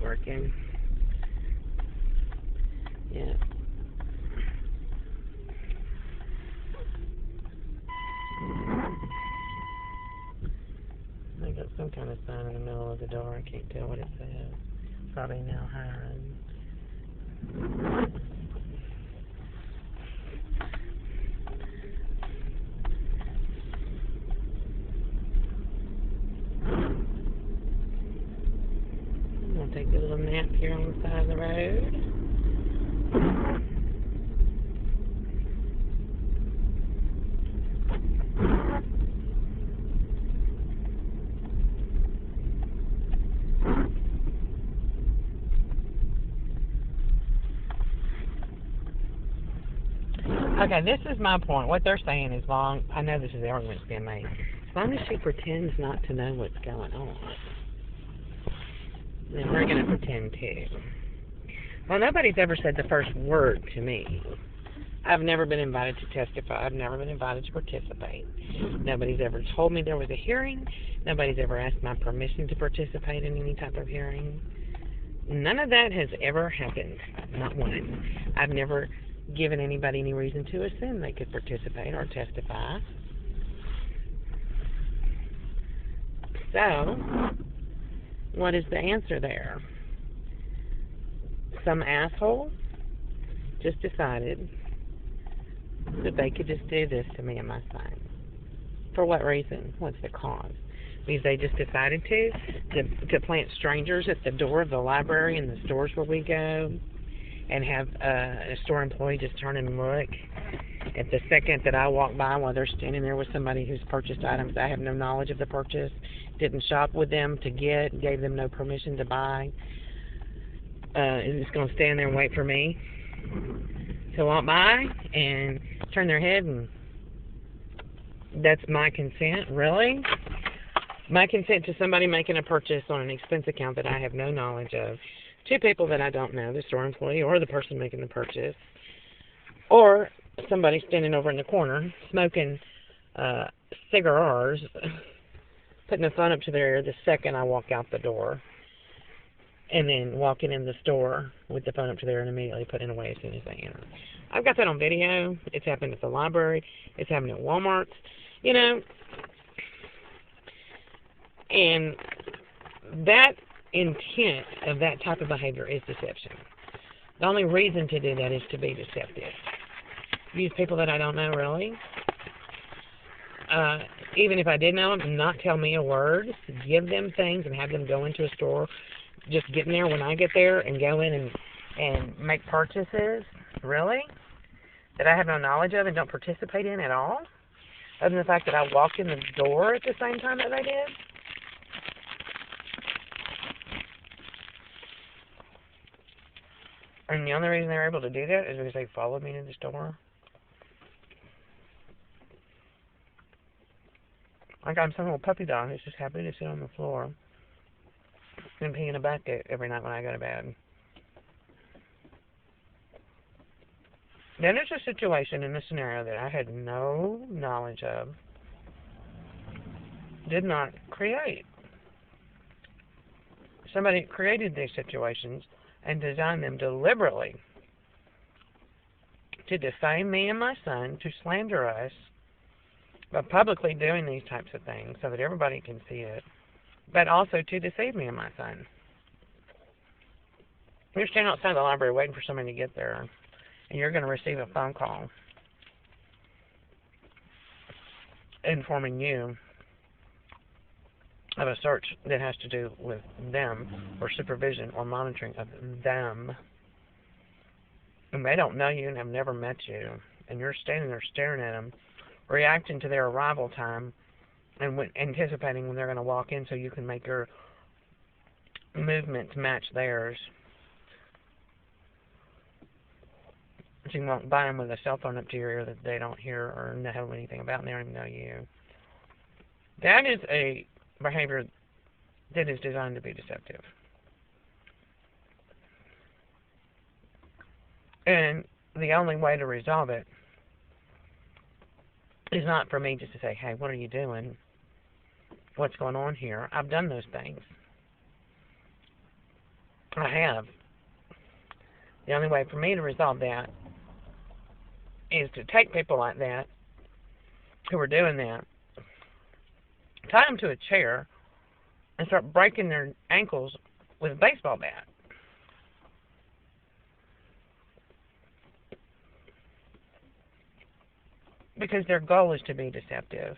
working. Yeah. I got some kind of sign in the middle of the door. I can't tell what it says. Probably now hiring. I'm going to take a little nap here on the side of the road. Okay, this is my point. What they're saying is long. I know this is the argument that's being made. As long as she pretends not to know what's going on, then we're going to pretend too. Well, nobody's ever said the first word to me. I've never been invited to testify. I've never been invited to participate. Nobody's ever told me there was a hearing. Nobody's ever asked my permission to participate in any type of hearing. None of that has ever happened. Not one. I've never given anybody any reason to assume they could participate or testify. So, what is the answer there? Some asshole just decided that they could just do this to me and my son. For what reason? What's the cause? Because they just decided to plant strangers at the door of the library and the stores where we go, and have a store employee just turn and look at the second that I walk by while they're standing there with somebody who's purchased items I have no knowledge of the purchase, didn't shop with them to get, gave them no permission to buy, is just going to stand there and wait for me to walk by and turn their head, and that's my consent? Really? My consent to somebody making a purchase on an expense account that I have no knowledge of, two people that I don't know, the store employee or the person making the purchase, or somebody standing over in the corner smoking cigars, putting the phone up to their ear the second I walk out the door, and then walking in the store with the phone up to their ear and immediately putting it away as soon as they enter. I've got that on video. It's happened at the library. It's happened at Walmart. You know, and that intent of that type of behavior is deception. The only reason to do that is to be deceptive. Use people that I don't know, really. Even if I did know them, not tell me a word, give them things and have them go into a store, just get in there when I get there and go in and make purchases, really, that I have no knowledge of and don't participate in at all, other than the fact that I walked in the door at the same time that they did. And the only reason they were able to do that is because they followed me to the store. Like I'm some little puppy dog who's just happy to sit on the floor and pee in a bucket every night when I go to bed. Then there's a situation in this scenario that I had no knowledge of, did not create. Somebody created these situations and designed them deliberately to defame me and my son, to slander us by publicly doing these types of things so that everybody can see it, but also to deceive me and my son. You're standing outside the library waiting for somebody to get there, and you're going to receive a phone call informing you of a search that has to do with them, or supervision or monitoring of them. And they don't know you and have never met you, and you're standing there staring at them, reacting to their arrival time, and anticipating when they're going to walk in so you can make your movements match theirs. So you can walk by them with a cell phone up to your ear that they don't hear or know anything about, and they don't even know you. That is a behavior that is designed to be deceptive. And the only way to resolve it is not for me just to say, hey, what are you doing? What's going on here? I've done those things. I have. The only way for me to resolve that is to take people like that who are doing that, tie them to a chair, and start breaking their ankles with a baseball bat. Because their goal is to be deceptive.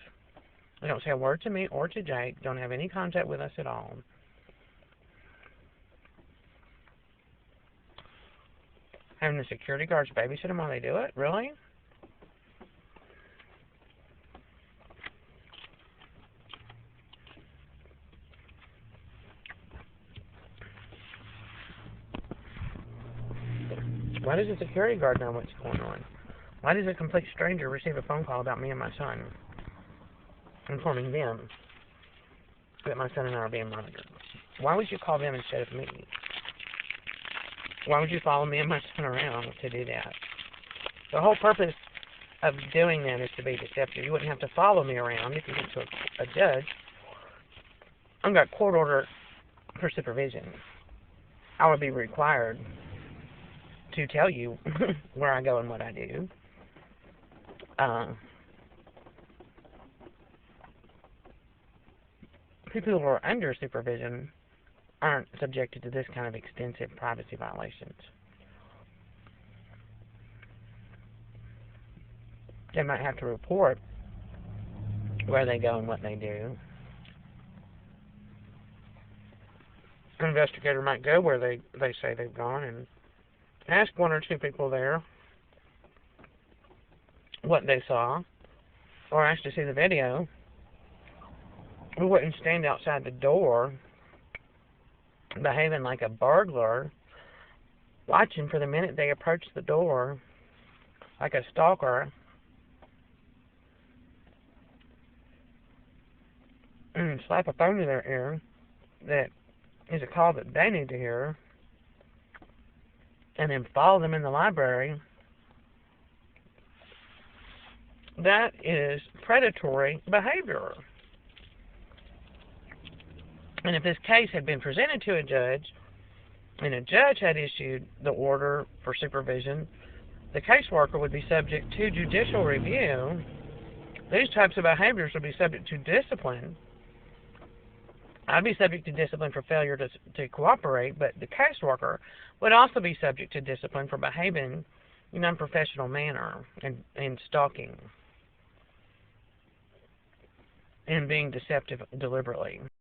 They don't say a word to me or to Jake, don't have any contact with us at all. Having the security guards babysit them while they do it? Really? Why does the security guard know what's going on? Why does a complete stranger receive a phone call about me and my son, informing them that my son and I are being monitored? Why would you call them instead of me? Why would you follow me and my son around to do that? The whole purpose of doing that is to be deceptive. You wouldn't have to follow me around if you went to a judge. I've got court order for supervision. I would be required to tell you where I go and what I do. People who are under supervision aren't subjected to this kind of extensive privacy violations. They might have to report where they go and what they do. An investigator might go where they say they've gone and ask one or two people there what they saw, or ask to see the video. We wouldn't stand outside the door behaving like a burglar, watching for the minute they approach the door like a stalker, and slap a phone to their ear that is a call that they need to hear, and then follow them in the library. That is predatory behavior. And if this case had been presented to a judge, and a judge had issued the order for supervision, the caseworker would be subject to judicial review. These types of behaviors would be subject to discipline. I'd be subject to discipline for failure to cooperate, but the caseworker would also be subject to discipline for behaving in an unprofessional manner and stalking and being deceptive deliberately.